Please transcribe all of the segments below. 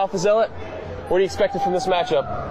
Alpha Zealot? What are you expecting from this matchup?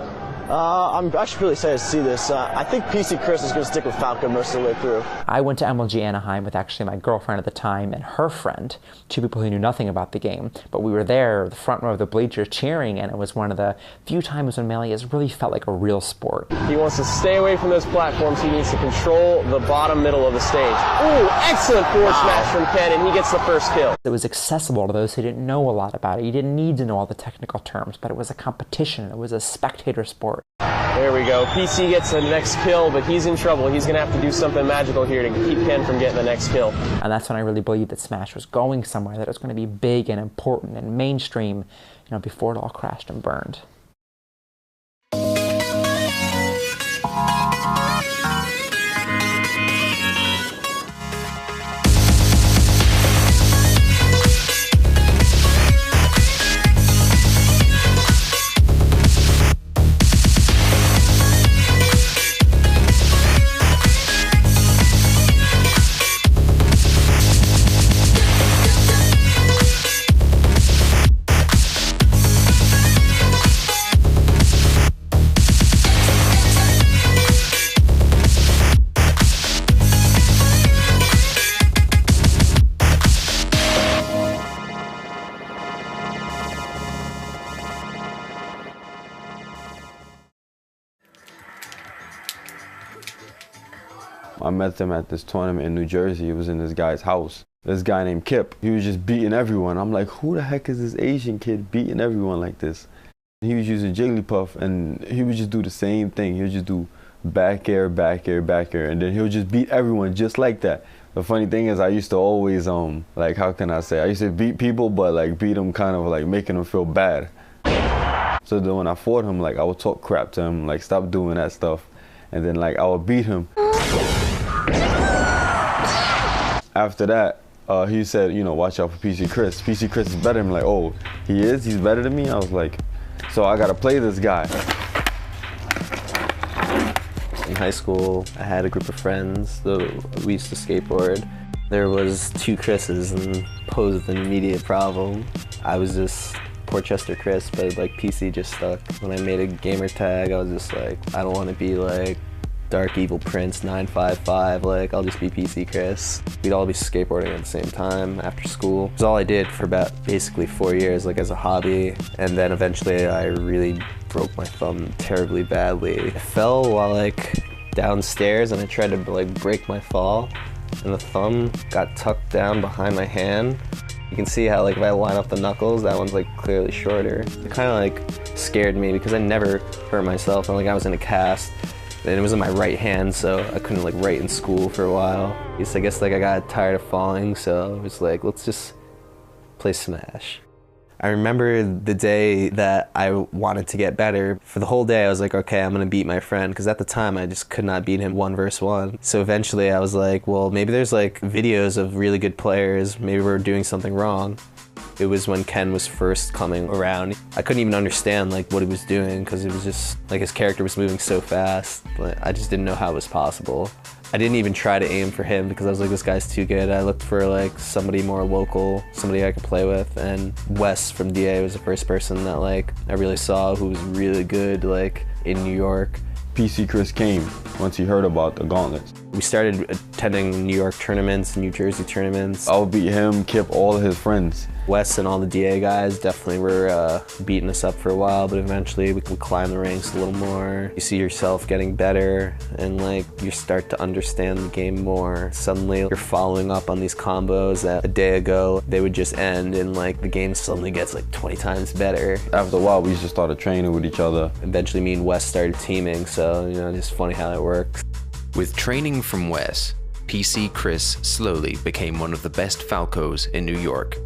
I'm actually really excited to see this. I think PC Chris is going to stick with Falco most of the way through. I went to MLG Anaheim with actually my girlfriend at the time and her friend, two people who knew nothing about the game, but we were there, the front row of the bleachers cheering, and it was one of the few times when Melee has really felt like a real sport. He wants to stay away from those platforms. He needs to control the bottom middle of the stage. Ooh, excellent forward smash from Ken, and he gets the first kill. It was accessible to those who didn't know a lot about it. You didn't need to know all the technical terms, but it was a competition. It was a spectator sport. There we go. PC gets the next kill, but he's in trouble. He's going to have to do something magical here to keep Ken from getting the next kill. And that's when I really believed that Smash was going somewhere, that it was going to be big and important and mainstream, before it all crashed and burned. I met them at this tournament in New Jersey. It was in this guy's house. This guy named Kip, he was just beating everyone. I'm like, who the heck is this Asian kid beating everyone like this? He was using Jigglypuff, and he would just do the same thing. He would just do back air, back air, back air, and then he would just beat everyone just like that. The funny thing is, I used to always, like, how can I say? I used to beat people, but like beat them kind of like making them feel bad. So then when I fought him, like, I would talk crap to him, like, stop doing that stuff. And then like I would beat him. After that, he said, watch out for PC Chris. PC Chris is better. I'm like, oh, he is? He's better than me? I was like, so I gotta play this guy. In high school, I had a group of friends, so we used to skateboard. There was two Chris's and posed an immediate problem. I was just Portchester Chris, but like PC just stuck. When I made a gamer tag, I was just like, I don't want to be like Dark Evil Prince 955, like I'll just be PC Chris. We'd all be skateboarding at the same time after school. It was all I did for about basically 4 years, like as a hobby. And then eventually I really broke my thumb terribly badly. I fell while like downstairs and I tried to like break my fall, and the thumb got tucked down behind my hand. You can see how like if I line up the knuckles, that one's like clearly shorter. It kind of like scared me because I never hurt myself, and like I was in a cast. And it was in my right hand, so I couldn't like write in school for a while. I guess like I got tired of falling, so I was like, let's just play Smash. I remember the day that I wanted to get better. For the whole day, I was like, okay, I'm gonna beat my friend, because at the time I just could not beat him 1 versus 1. So eventually I was like, well, maybe there's like videos of really good players, maybe we're doing something wrong. It was when Ken was first coming around. I couldn't even understand like what he was doing, because it was just like his character was moving so fast, but I just didn't know how it was possible. I didn't even try to aim for him because I was like, this guy's too good. I looked for like somebody more local, somebody I could play with, and Wes from DA was the first person that like I really saw who was really good like in New York. PC Chris came once he heard about the gauntlets. We started attending New York tournaments, New Jersey tournaments. I would beat him, Kip, all of his friends. Wes and all the DA guys definitely were beating us up for a while, but eventually we climbed the ranks a little more. You see yourself getting better, and like you start to understand the game more. Suddenly you're following up on these combos that a day ago they would just end, and like the game suddenly gets like 20 times better. After a while we just started training with each other. Eventually me and Wes started teaming, so it's funny how that works. With training from Wes, PC Chris slowly became one of the best Falcos in New York.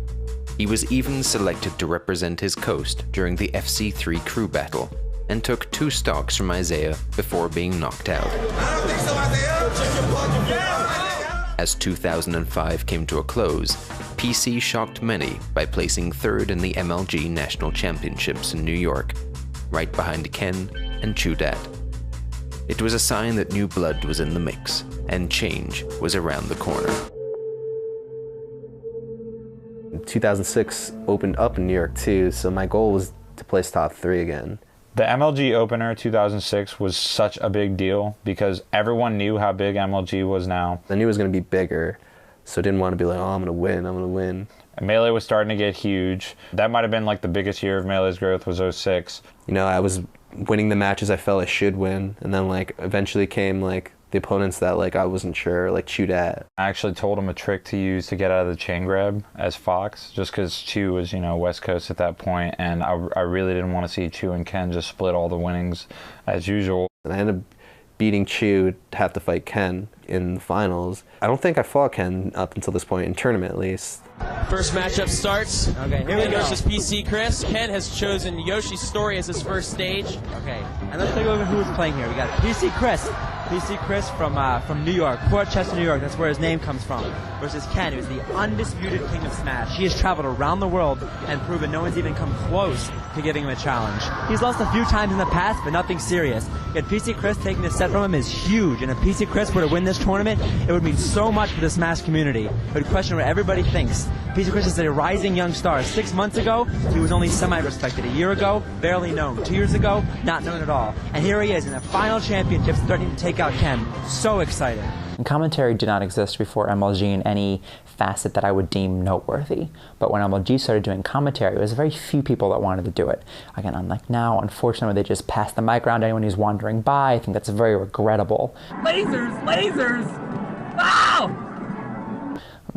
He was even selected to represent his coast during the FC3 crew battle, and took 2 stocks from Isaiah before being knocked out. As 2005 came to a close, PC shocked many by placing 3rd in the MLG National Championships in New York, right behind Ken and Chudat. It was a sign that new blood was in the mix, and change was around the corner. 2006 opened up in New York too, so my goal was to place top 3 again. The MLG opener 2006 was such a big deal because everyone knew how big MLG was now. I knew it was going to be bigger, so I didn't want to be like, oh, I'm going to win, I'm going to win. And Melee was starting to get huge. That might have been like the biggest year of Melee's growth was 06. You know, I was winning the matches I felt I should win, and then like eventually came like the opponents that like I wasn't sure, like Chu Dat. I actually told him a trick to use to get out of the chain grab as Fox, just because Chu was, you know, West Coast at that point, and I really didn't want to see Chu and Ken just split all the winnings as usual. And I ended up beating Chu to have to fight Ken in the finals. I don't think I fought Ken up until this point, in tournament at least. First matchup starts. Okay, here we go. Versus PC Chris. Ken has chosen Yoshi's Story as his first stage. Okay, and let's take a look at who's playing here. We got PC Chris. PC Chris from New York, Port Chester, New York. That's where his name comes from. Versus Ken, who's the undisputed king of Smash. He has traveled around the world and proven no one's even come close to giving him a challenge. He's lost a few times in the past, but nothing serious. Yet PC Chris taking this set from him is huge. And if PC Chris were to win this tournament, it would mean so much for the Smash community. It would question what everybody thinks. PC Chris is a rising young star. 6 months ago, he was only semi-respected. A year ago, barely known. 2 years ago, not known at all. And here he is in the final championships, threatening to take out Ken. So excited. And commentary did not exist before MLG in any facet that I would deem noteworthy. But when MLG started doing commentary, it was very few people that wanted to do it. Again, unlike now, unfortunately, they just pass the mic around to anyone who's wandering by. I think that's very regrettable. Lasers! Lasers! Wow!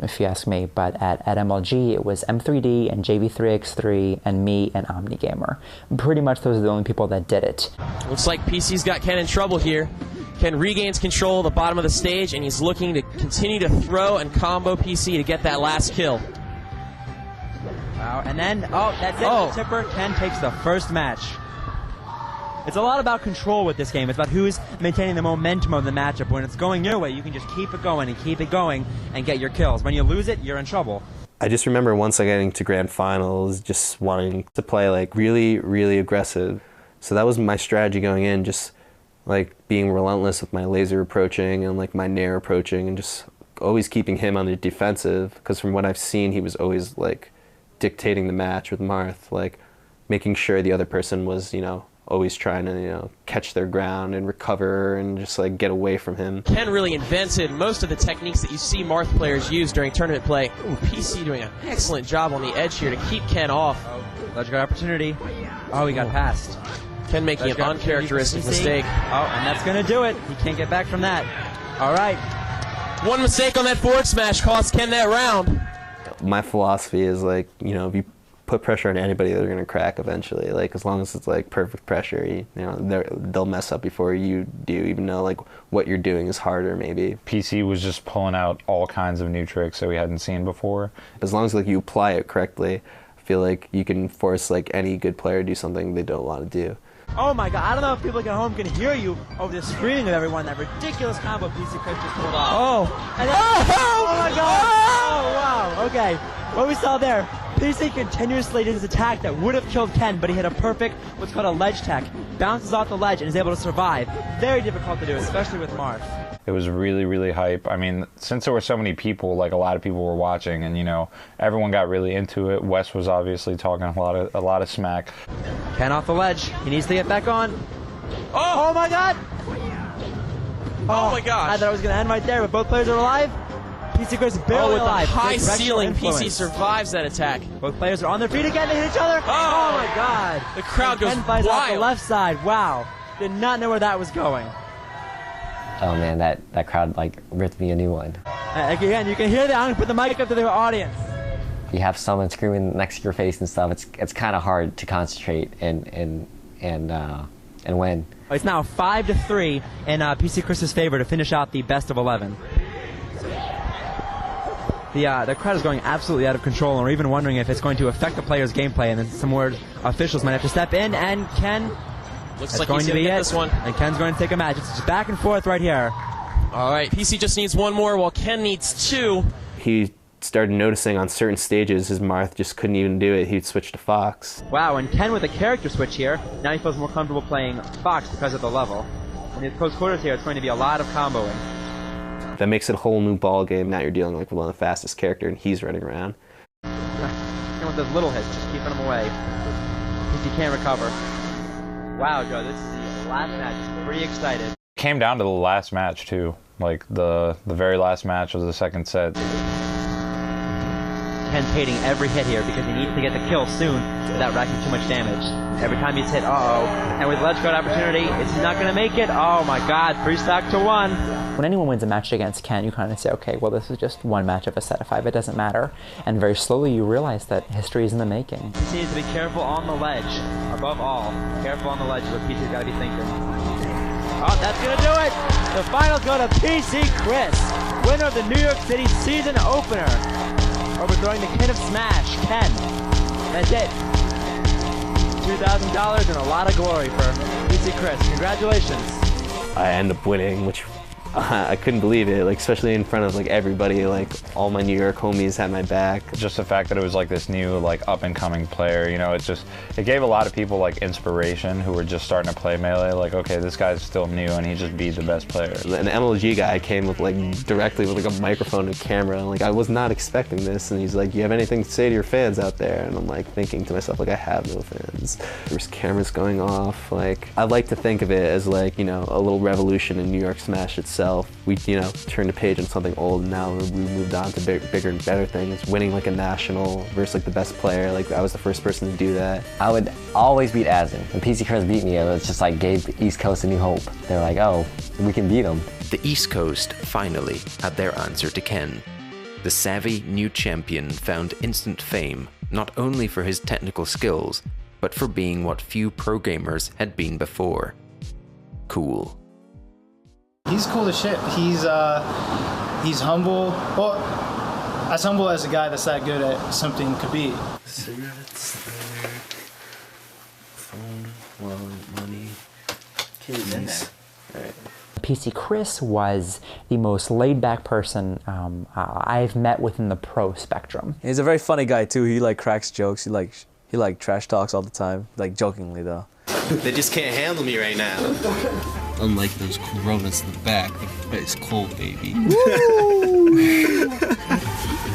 If you ask me, but at MLG, it was M3D and JV3X3 and me and OmniGamer. Pretty much those are the only people that did it. Looks like PC's got Ken in trouble here. Ken regains control of the bottom of the stage, and he's looking to continue to throw and combo PC to get that last kill. Wow, and then, that's it. The tipper. Ken takes the first match. It's a lot about control with this game. It's about who's maintaining the momentum of the matchup. When it's going your way, you can just keep it going and get your kills. When you lose it, you're in trouble. I just remember once I getting to grand finals, just wanting to play like really, really aggressive. So that was my strategy going in, just like being relentless with my laser approaching and like my nair approaching and just always keeping him on the defensive. Because from what I've seen, he was always like dictating the match with Marth, like making sure the other person was, you know, always trying to, you know, catch their ground and recover and just like get away from him. Ken really invented most of the techniques that you see Marth players use during tournament play. Ooh, PC doing an excellent job on the edge here to keep Ken off. Ledge guard opportunity. Oh, he got passed. Ken making an uncharacteristic mistake. Oh, and that's going to do it. He can't get back from that. All right. One mistake on that forward smash cost Ken that round. My philosophy is like, you know, if you put pressure on anybody, they're going to crack eventually. Like, as long as it's like perfect pressure, you know, they'll mess up before you do, even though like what you're doing is harder maybe. PC was just pulling out all kinds of new tricks that we hadn't seen before. As long as like you apply it correctly, I feel like you can force like any good player to do something they don't want to do. Oh my god, I don't know if people at home can hear you over the screaming of everyone. That ridiculous combo PC Chris just pulled off. Oh. And then, oh my god! Oh wow, okay. What we saw there, PC continuously did his attack that would have killed Ken, but he hit a perfect, what's called a ledge tech. Bounces off the ledge and is able to survive. Very difficult to do, especially with Marth. It was really, really hype. I mean, since there were so many people, like a lot of people were watching, and you know, everyone got really into it. Wes was obviously talking a lot of smack. Ken off the ledge. He needs to get back on. Oh my god! Oh my gosh! I thought it was going to end right there, but both players are alive. PC Chris barely with alive. A high Great directional ceiling, influence. PC survives that attack. Both players are on their feet again. They hit each other. Oh my god! The crowd goes Ken flies off the wild. left side. Wow! Did not know where that was going. Oh man, that crowd like ripped me a new one. Again, you can hear that. I'm gonna put the mic up to the audience. You have someone screaming next to your face and stuff. It's kind of hard to concentrate and win. It's now 5-3 in PC Chris's favor to finish out the best of 11. The crowd is going absolutely out of control, and we're even wondering if it's going to affect the player's gameplay. And then some more officials might have to step in. And Ken. Looks like he's going to get this one. And Ken's going to take a match. It's just back and forth right here. All right, PC just needs one more, while Ken needs two. He started noticing on certain stages his Marth just couldn't even do it. He'd switch to Fox. Wow, and Ken with a character switch here. Now he feels more comfortable playing Fox because of the level. In the close quarters here, it's going to be a lot of comboing. That makes it a whole new ball game. Now you're dealing like with one of the fastest character, and he's running around. And with those little hits, just keeping him away. he can't recover. Wow, Joe, this is the last match. Pretty excited. Came down to the last match too. Like the very last match of the second set. Ken's hating every hit here because he needs to get the kill soon without racking too much damage. Every time he's hit, and with ledge guard opportunity, is he not going to make it? Oh my god, 3 stock to 1. When anyone wins a match against Ken, you kind of say, okay, well, this is just one match of a set of 5. It doesn't matter. And very slowly you realize that history is in the making. He needs to be careful on the ledge. Above all, careful on the ledge is what PC's got to be thinking. Oh, that's going to do it! The finals go to PC Chris, winner of the New York City season opener, overthrowing the King of Smash, Ken. That's it. $2,000 and a lot of glory for PC Chris. Congratulations. I end up winning, which I couldn't believe it, like especially in front of like everybody, like all my New York homies had my back. Just the fact that it was like this new like up and coming player, you know, it gave a lot of people like inspiration who were just starting to play Melee, like okay, this guy's still new and he just beat the best player. An MLG guy came with like directly with like a microphone and camera, and like I was not expecting this, and he's like, you have anything to say to your fans out there? And I'm like thinking to myself, like I have no fans. There's cameras going off. Like I like to think of it as like, you know, a little revolution in New York Smash itself. We, you know, turned the page on something old, and now we moved on to bigger and better things. Winning like a national versus like the best player, like I was the first person to do that. I would always beat Azin. When PC Chris beat me, it was just like gave the East Coast a new hope. They're like, oh, we can beat him. The East Coast finally had their answer to Ken. The savvy new champion found instant fame, not only for his technical skills, but for being what few pro gamers had been before. Cool. He's cool as shit. He's humble. Well, as humble as a guy that's that good at something could be. Cigarettes, phone, wallet, money, keys. All right. PC Chris was the most laid-back person I've met within the pro spectrum. He's a very funny guy too. He like cracks jokes. He like trash talks all the time, like jokingly though. They just can't handle me right now. Unlike those coronas in the back, it's cold, baby.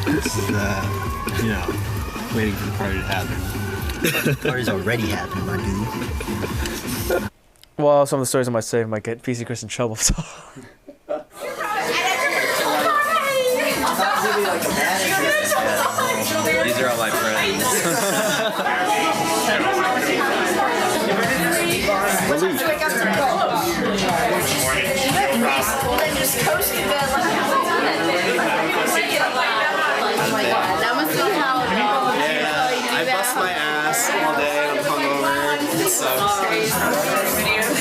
This is, you know, waiting for the party to happen. The party's already happened, my dude. Well, some of the stories I might say might get PC Chris in trouble, so. These are all my friends. I bust my ass all day. I'm hungover. It sucks.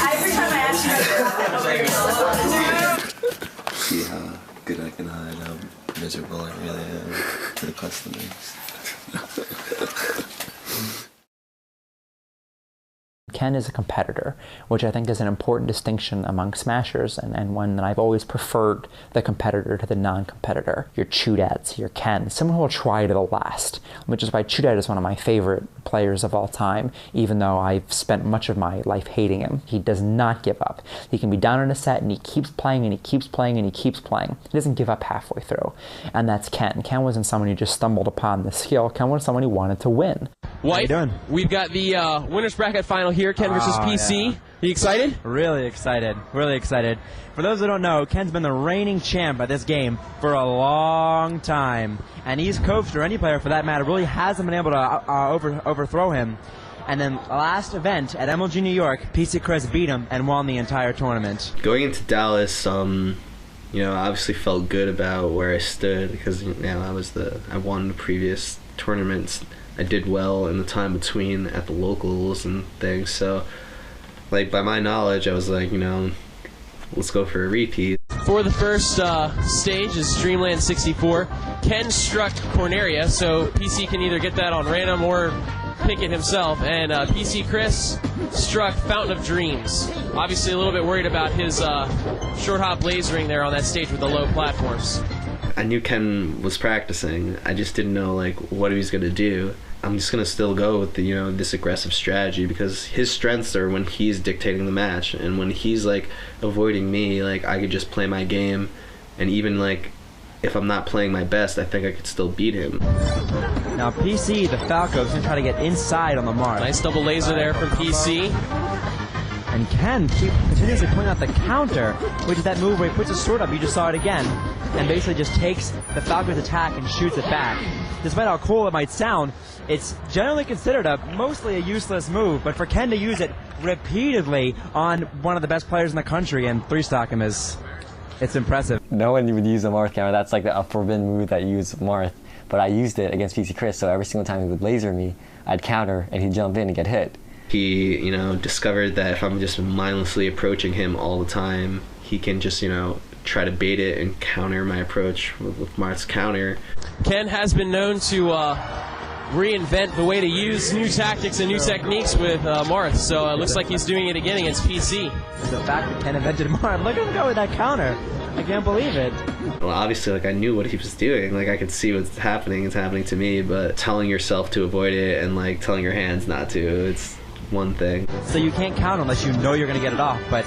Every time I ask you. See how good I can hide how miserable I really am to the customers. Ken is a competitor, which I think is an important distinction among Smashers, and one that I've always preferred the competitor to the non-competitor. Your Chudads, your Ken, someone who will try to the last, which is why Chudad is one of my favorite players of all time, even though I've spent much of my life hating him. He does not give up. He can be down in a set, and he keeps playing, and he keeps playing, and he keeps playing. He doesn't give up halfway through, and that's Ken. Ken wasn't someone who just stumbled upon the skill. Ken was someone who wanted to win. White, we've got the winner's bracket final here, Ken versus PC. Yeah. You excited? Really excited. Really excited. For those who don't know, Ken's been the reigning champ at this game for a long time. And East Coast, or any player for that matter, really hasn't been able to overthrow him. And then last event at MLG New York, PC Chris beat him and won the entire tournament. Going into Dallas, you know, I obviously felt good about where I stood because, you know, I won the previous tournaments. I did well in the time between at the locals and things, so like by my knowledge I was like, you know, let's go for a repeat. For the first stage is Streamland 64. Ken struck Corneria, so PC can either get that on random or pick it himself, and PC Chris struck Fountain of Dreams. Obviously a little bit worried about his short hop lasering there on that stage with the low platforms. I knew Ken was practicing. I just didn't know like what he was gonna do. I'm just gonna still go with the, you know, this aggressive strategy because his strengths are when he's dictating the match, and when he's like avoiding me, like I could just play my game, and even like If I'm not playing my best, I think I could still beat him. Now PC, the Falco, is going to try to get inside on the mark. Nice double laser there from PC. And Ken continuously pulling out the counter, which is that move where he puts his sword up, you just saw it again, and basically just takes the Falcon's attack and shoots it back. Despite how cool it might sound, it's generally considered mostly a useless move, but for Ken to use it repeatedly on one of the best players in the country and 3-stock him it's impressive. No one would use a Marth counter. That's like a forbidden move that you use Marth. But I used it against PC Chris, so every single time he would laser me, I'd counter and he'd jump in and get hit. He, discovered that if I'm just mindlessly approaching him all the time, he can just, try to bait it and counter my approach with Marth's counter. Ken has been known to reinvent the way to use new tactics and new techniques with Marth, so it looks like he's doing it again against PC. The fact that Ken invented Marth, look at him go with that counter. I can't believe it. Well, obviously, I knew what he was doing. I could see what's happening. It's happening to me, but telling yourself to avoid it and, telling your hands not to, it's one thing. So you can't counter unless you know you're going to get it off, but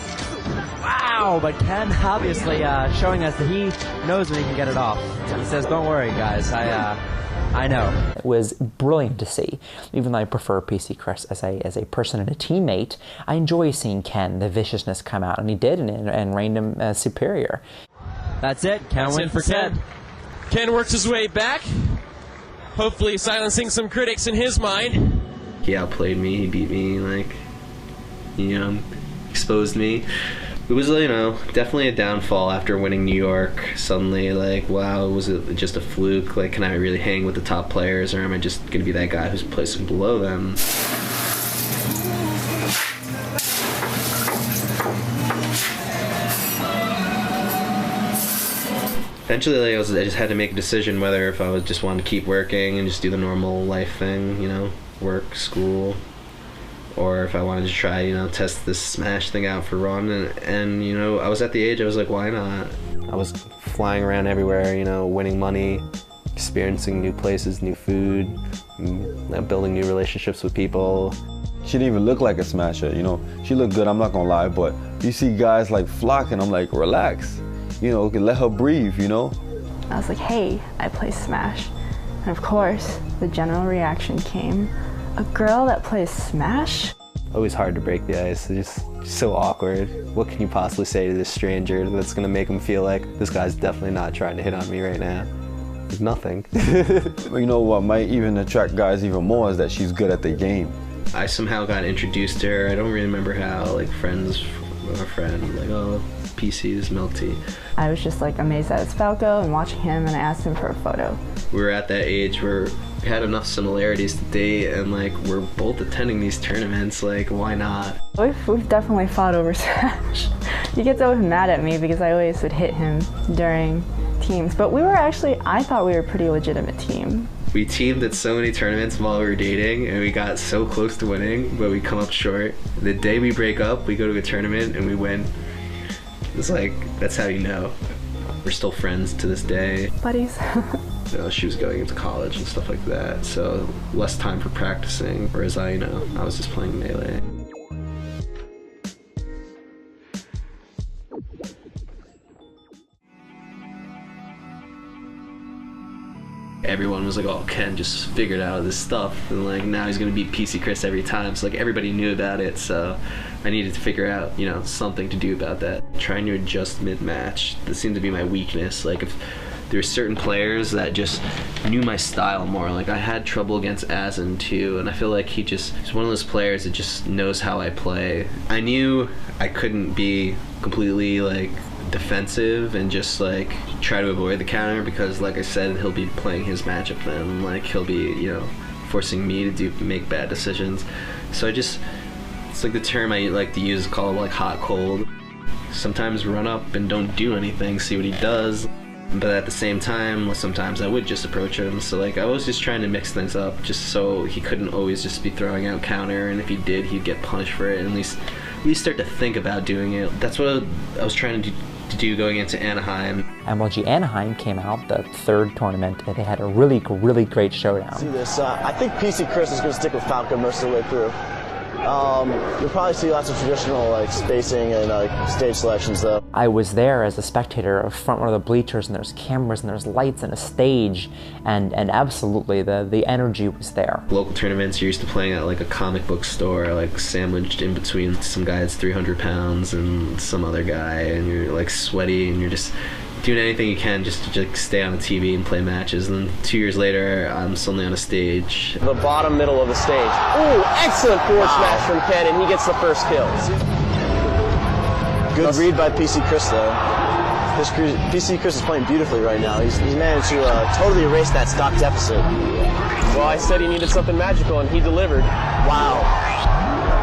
wow, but Ken obviously showing us that he knows when he can get it off. He says, don't worry, guys, I know. It was brilliant to see. Even though I prefer PC Chris as a person and a teammate, I enjoy seeing Ken, the viciousness come out, and he did, and reigned him as superior. That's it. Ken wins for Ken. Ken works his way back, hopefully silencing some critics in his mind. He outplayed me, he beat me, exposed me. It was, definitely a downfall after winning New York. Suddenly, wow, was it just a fluke? Can I really hang with the top players, or am I just going to be that guy who's placing below them? Eventually, I just had to make a decision whether if I just wanted to keep working and just do the normal life thing, work, school, or if I wanted to try, test this Smash thing out for Ron. And I was at the age, I was like, why not? I was flying around everywhere, winning money, experiencing new places, new food, building new relationships with people. She didn't even look like a Smasher, She looked good, I'm not gonna lie, but you see guys flocking, I'm like, relax. Let her breathe, I was like, hey, I play Smash. And of course, the general reaction came, a girl that plays Smash? Always hard to break the ice, it's just so awkward. What can you possibly say to this stranger that's gonna make him feel like this guy's definitely not trying to hit on me right now? Nothing. What might even attract guys even more is that she's good at the game. I somehow got introduced to her, I don't really remember how, friends of a friend, oh, PC's milk tea. I was just amazed at his Falco and watching him, and I asked him for a photo. We were at that age where we had enough similarities to date, and we're both attending these tournaments, why not? We've definitely fought over Smash. He gets always mad at me because I always would hit him during teams, but I thought we were a pretty legitimate team. We teamed at so many tournaments while we were dating, and we got so close to winning, but we come up short. The day we break up, we go to a tournament and we win. It's that's how you know. We're still friends to this day. Buddies. She was going into college and stuff like that, so less time for practicing, whereas I was just playing Melee. Everyone was like, oh, Ken just figured out this stuff, and now he's gonna beat PC Chris every time, so everybody knew about it, so I needed to figure out, something to do about that. Trying to adjust mid-match, that seemed to be my weakness. If there's certain players that just knew my style more, I had trouble against Azen too, and I feel like he's one of those players that just knows how I play. I knew I couldn't be completely defensive and just try to avoid the counter, because like I said, he'll be playing his matchup then, he'll be forcing me to make bad decisions. So it's the term I like to use, called hot cold. Sometimes run up and don't do anything, see what he does, but at the same time sometimes I would just approach him. So I was just trying to mix things up, just so he couldn't always just be throwing out counter, and if he did, he'd get punished for it, and at least start to think about doing it. That's what I was trying to do going into Anaheim. MLG Anaheim came out, the third tournament, and they had a really, really great showdown. See this, I think PC Chris is going to stick with Falco most of the way through. You'll probably see lots of traditional like spacing and stage selections though. I was there as a spectator, front row of the bleachers, and there's cameras and there's lights and a stage, and absolutely the energy was there. Local tournaments, you're used to playing at like a comic book store, like sandwiched in between some guy that's 300 pounds and some other guy, and you're like sweaty and you're just doing anything you can just to stay on the TV and play matches. And then 2 years later, I'm suddenly on a stage. The bottom middle of the stage. Ooh, excellent forward smash from Ken, and he gets the first kill. Good read by PC Chris though. PC Chris is playing beautifully right now. He's managed to totally erase that stock deficit. Well, I said he needed something magical, and he delivered. Wow.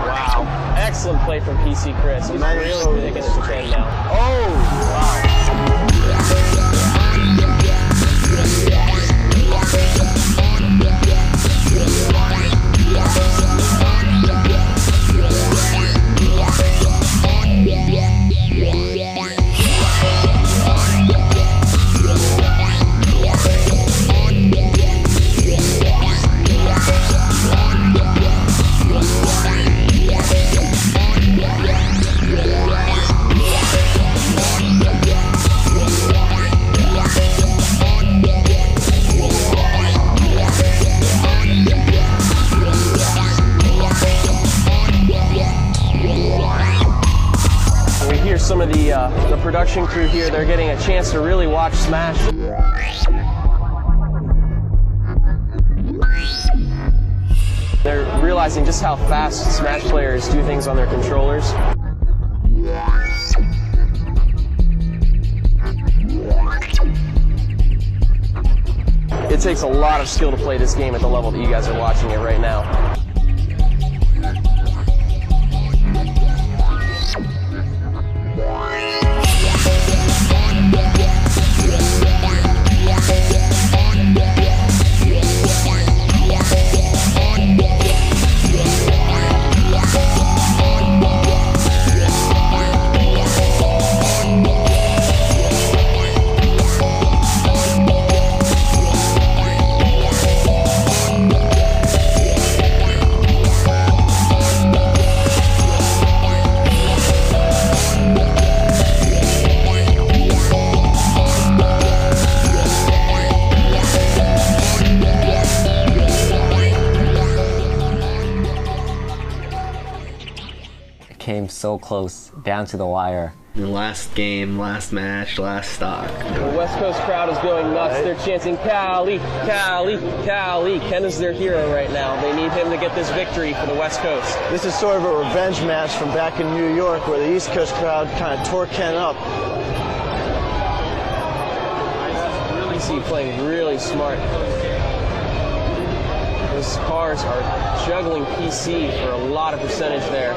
Wow. Excellent play from PC Chris. He's really taking his 10 now. Oh, wow. Some of the production crew here, they're getting a chance to really watch Smash. They're realizing just how fast Smash players do things on their controllers. It takes a lot of skill to play this game at the level that you guys are watching it right now. Came so close, down to the wire. The last game, last match, last stock. The West Coast crowd is going nuts. They're chanting, Cali, Cali, Cali. Ken is their hero right now. They need him to get this victory for the West Coast. This is sort of a revenge match from back in New York where the East Coast crowd kind of tore Ken up. PC playing really smart. Those cars are juggling PC for a lot of percentage there.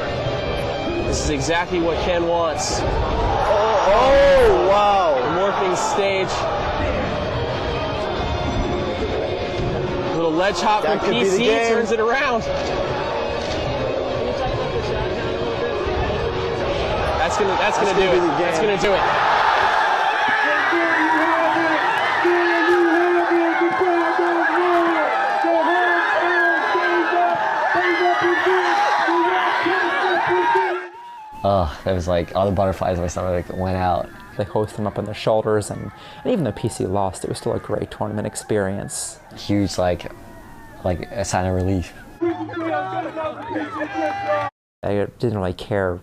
This is exactly what Ken wants. Oh, wow. Morphing stage. Little ledge hop from PC, turns it around. That's gonna do it. That's gonna do it. It was like all the butterflies in my stomach went out. They hoist them up on their shoulders, and even though PC lost, it was still a great tournament experience. Huge, like a sign of relief. I didn't really care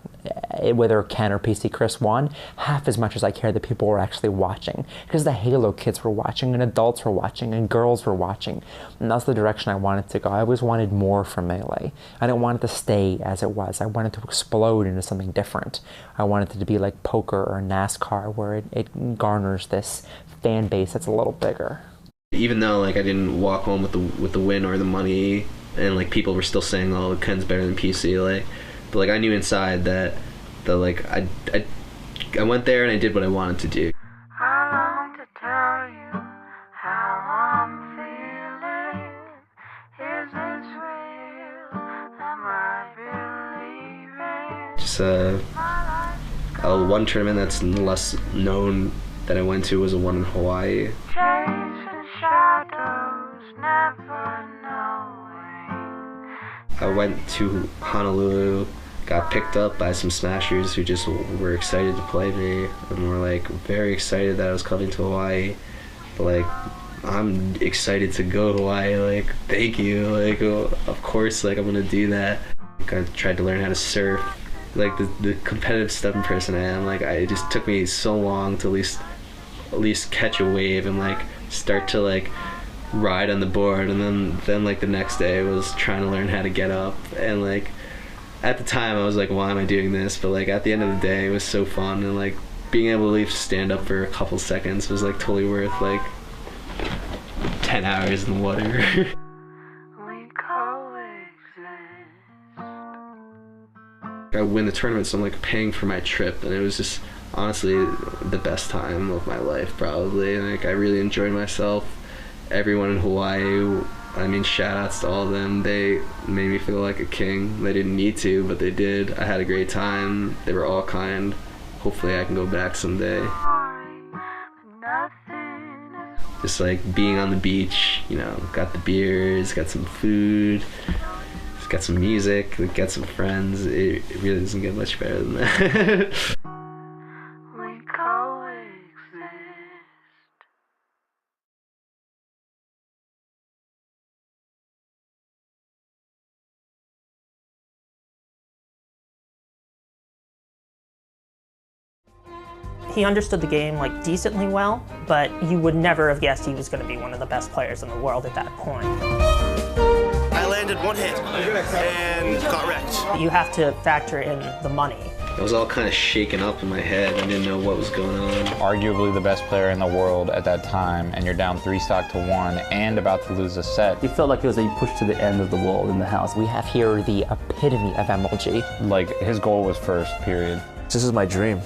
whether Ken or PC Chris won half as much as I cared that people were actually watching, because the Halo kids were watching, and adults were watching, and girls were watching, and that's the direction I wanted to go. I always wanted more from Melee. I didn't want it to stay as it was. I wanted to explode into something different. I wanted it to be like poker or NASCAR, where it garners this fan base that's a little bigger. Even though like I didn't walk home with the win or the money, and like people were still saying, "Oh, Ken's better than PC," like. But like I knew inside that like I went there and I did what I wanted to do. I long to tell you how I'm feeling. Is this real? Am I believing? Just one tournament that's less known that I went to was a one in Hawaii. Chasing shadows, never knowing I went to Honolulu, got picked up by some smashers who just were excited to play me and were like very excited that I was coming to Hawaii. But like, I'm excited to go to Hawaii, like, thank you, like, of course, like, I'm gonna do that. I tried to learn how to surf. Like, the competitive stubborn person I am, like, it just took me so long to at least catch a wave and like start to like ride on the board, and then like the next day was trying to learn how to get up. And like at the time I was like, why am I doing this? But like at the end of the day it was so fun, and like being able to at least stand up for a couple seconds was like totally worth like 10 hours in the water. I win the tournament, so I'm like paying for my trip, and it was just honestly the best time of my life probably. Like I really enjoyed myself. Everyone in Hawaii, I mean, shout outs to all of them. They made me feel like a king. They didn't need to, but they did. I had a great time. They were all kind. Hopefully I can go back someday. Just like being on the beach, you know, got the beers, got some food, got some music, got some friends. It really doesn't get much better than that. He understood the game like decently well, but you would never have guessed he was going to be one of the best players in the world at that point. I landed one hit and got wrecked. You have to factor in the money. I was all kind of shaken up in my head. I didn't know what was going on. Arguably the best player in the world at that time, and you're down 3-1 and about to lose a set. It felt like it was a push to the end of the wall in the house. We have here the epitome of MLG. Like, his goal was first, period. This is my dream.